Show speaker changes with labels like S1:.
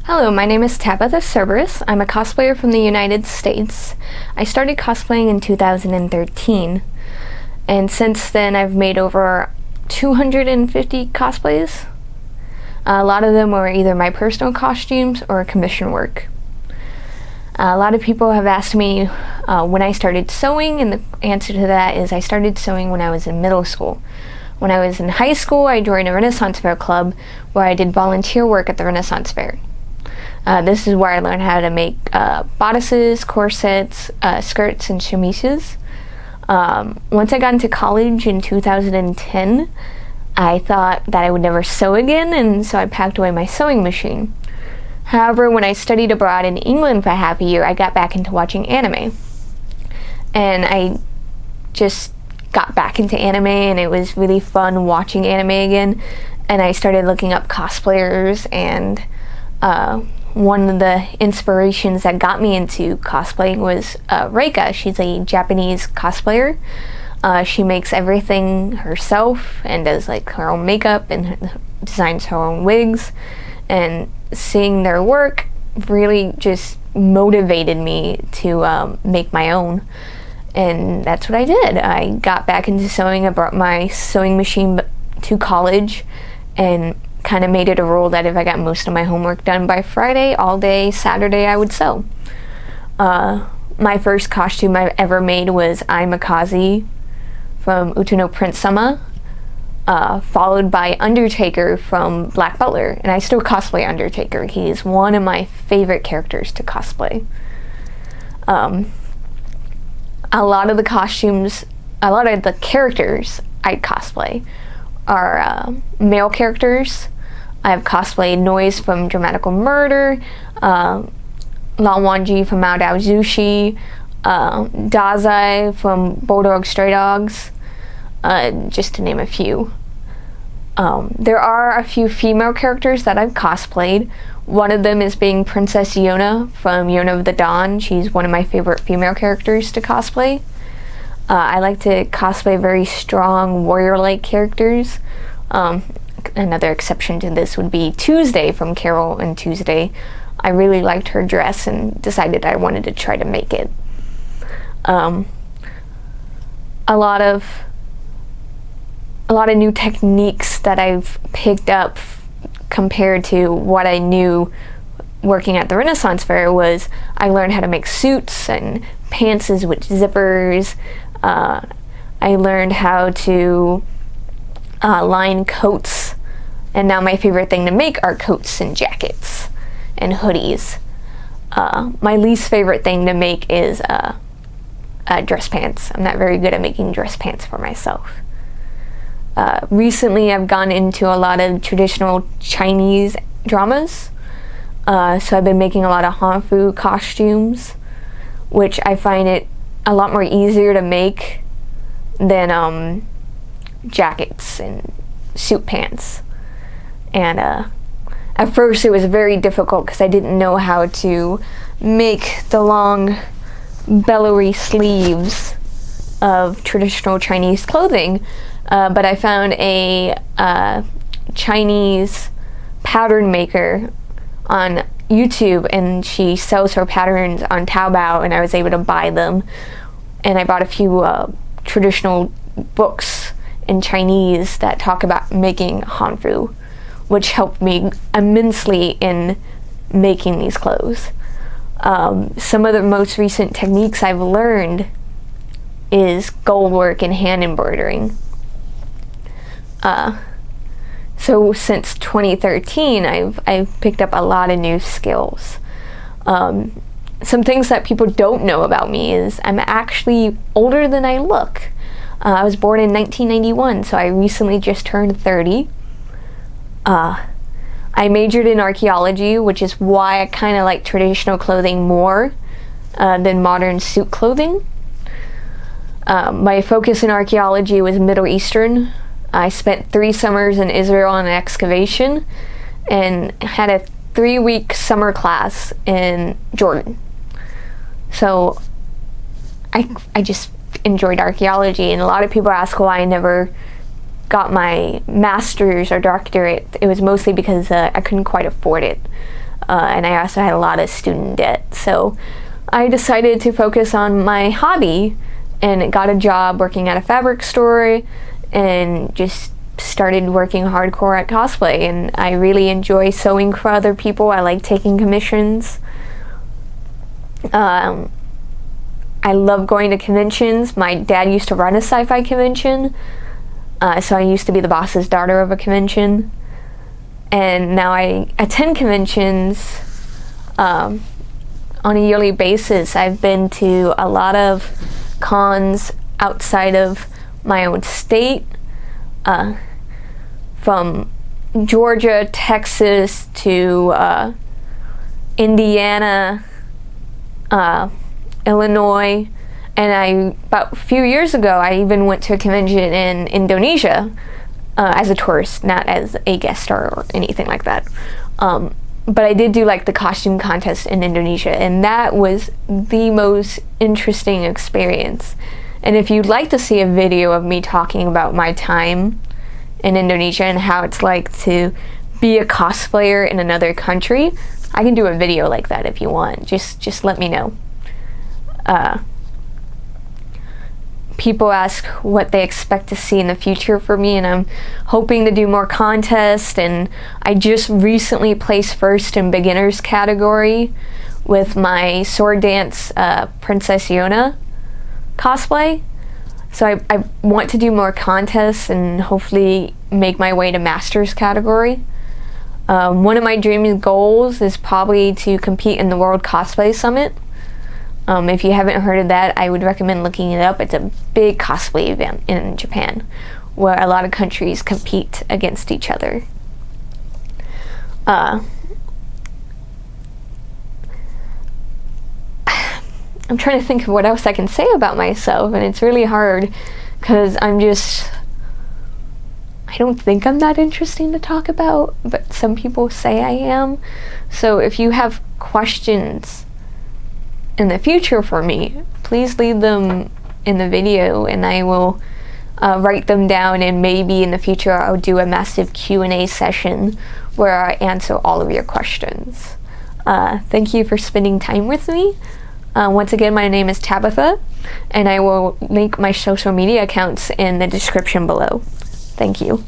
S1: Hello, my name is Tabitha Cerberus. I'm a cosplayer from the United States. I started cosplaying in 2013, and since then I've made over 250 cosplays. A lot of them were either my personal costumes or commission work. A lot of people have asked me when I started sewing, and the answer to that is I started sewing when I was in middle school. When I was in high school, I joined a Renaissance Fair club where I did volunteer work at the Renaissance Fair. This is where I learned how to make bodices, corsets, skirts, and chemises. Once I got into college in 2010, I thought that I would never sew again, and so I packed away my sewing machine. However, when I studied abroad in England for half a year, I got back into watching anime. And I just got back into anime, and it was really fun watching anime again. And I started looking up cosplayers, and one of the inspirations that got me into cosplaying was Reika. She's a Japanese cosplayer. She makes everything herself and does like her own makeup and designs her own wigs. And seeing their work really just motivated me to make my own. And that's what I did. I got back into sewing. I brought my sewing machine to college and kind of made it a rule that if I got most of my homework done by Friday, all day Saturday I would sew. My first costume I ever made was I'm Akazi from Utono Prince Sama, followed by Undertaker from Black Butler, and I still cosplay Undertaker. He's one of my favorite characters to cosplay. A lot of the characters I cosplay are male characters. I've cosplayed Noise from Dramatical Murder, Lan Wangji from Mao Dao Zushi, Dazai from Bulldog Stray Dogs, just to name a few. There are a few female characters that I've cosplayed. One of them is being Princess Yona from Yona of the Dawn. She's one of my favorite female characters to cosplay. I like to cosplay very strong warrior-like characters. Another exception to this would be Tuesday from Carol and Tuesday. I really liked her dress and decided I wanted to try to make it. A lot of new techniques that I've picked up compared to what I knew working at the Renaissance Fair was I learned how to make suits and pantses with zippers. I learned how to line coats, and now my favorite thing to make are coats and jackets and hoodies. My least favorite thing to make is dress pants. I'm not very good at making dress pants for myself. Recently I've gone into a lot of traditional Chinese dramas, so I've been making a lot of Hanfu costumes, which I find it a lot more easier to make than jackets and suit pants. And at first it was very difficult because I didn't know how to make the long bellowy sleeves of traditional Chinese clothing, but I found a Chinese pattern maker on YouTube, and she sells her patterns on Taobao, and I was able to buy them. And I bought a few traditional books in Chinese that talk about making Hanfu, which helped me immensely in making these clothes. Some of the most recent techniques I've learned is gold work and hand embroidering. So since 2013, I've picked up a lot of new skills. Some things that people don't know about me is I'm actually older than I look. I was born in 1991, so I recently just turned 30. I majored in archaeology, which is why I kind of like traditional clothing more than modern suit clothing. My focus in archaeology was Middle Eastern. I spent 3 summers in Israel on an excavation and had a 3-week summer class in Jordan. So I just enjoyed archaeology, and a lot of people ask why I never got my master's or doctorate. It was mostly because I couldn't quite afford it. and I also had a lot of student debt. So I decided to focus on my hobby and got a job working at a fabric store and just started working hardcore at cosplay. And I really enjoy sewing for other people. I like taking commissions. I love going to conventions. My dad used to run a sci-fi convention, so I used to be the boss's daughter of a convention. And now I attend conventions on a yearly basis. I've been to a lot of cons outside of my own state, from Georgia, Texas to Indiana, Illinois, and about a few years ago I even went to a convention in Indonesia as a tourist, not as a guest star or anything like that. But I did do like the costume contest in Indonesia, and that was the most interesting experience. And if you'd like to see a video of me talking about my time in Indonesia and how it's like to be a cosplayer in another country, I can do a video like that if you want. Just let me know. People ask what they expect to see in the future for me, and I'm hoping to do more contests. And I just recently placed first in beginners category with my sword dance Princess Yona cosplay. So I want to do more contests and hopefully make my way to masters category. One of my dream goals is probably to compete in the World Cosplay Summit. If you haven't heard of that, I would recommend looking it up. It's a big cosplay event in Japan where a lot of countries compete against each other. I'm trying to think of what else I can say about myself, and it's really hard because I don't think I'm that interesting to talk about, but some people say I am. So if you have questions in the future for me, please leave them in the video and I will write them down, and maybe in the future I'll do a massive Q&A session where I answer all of your questions. Thank you for spending time with me. Once again, my name is Tabitha, and I will link my social media accounts in the description below. Thank you.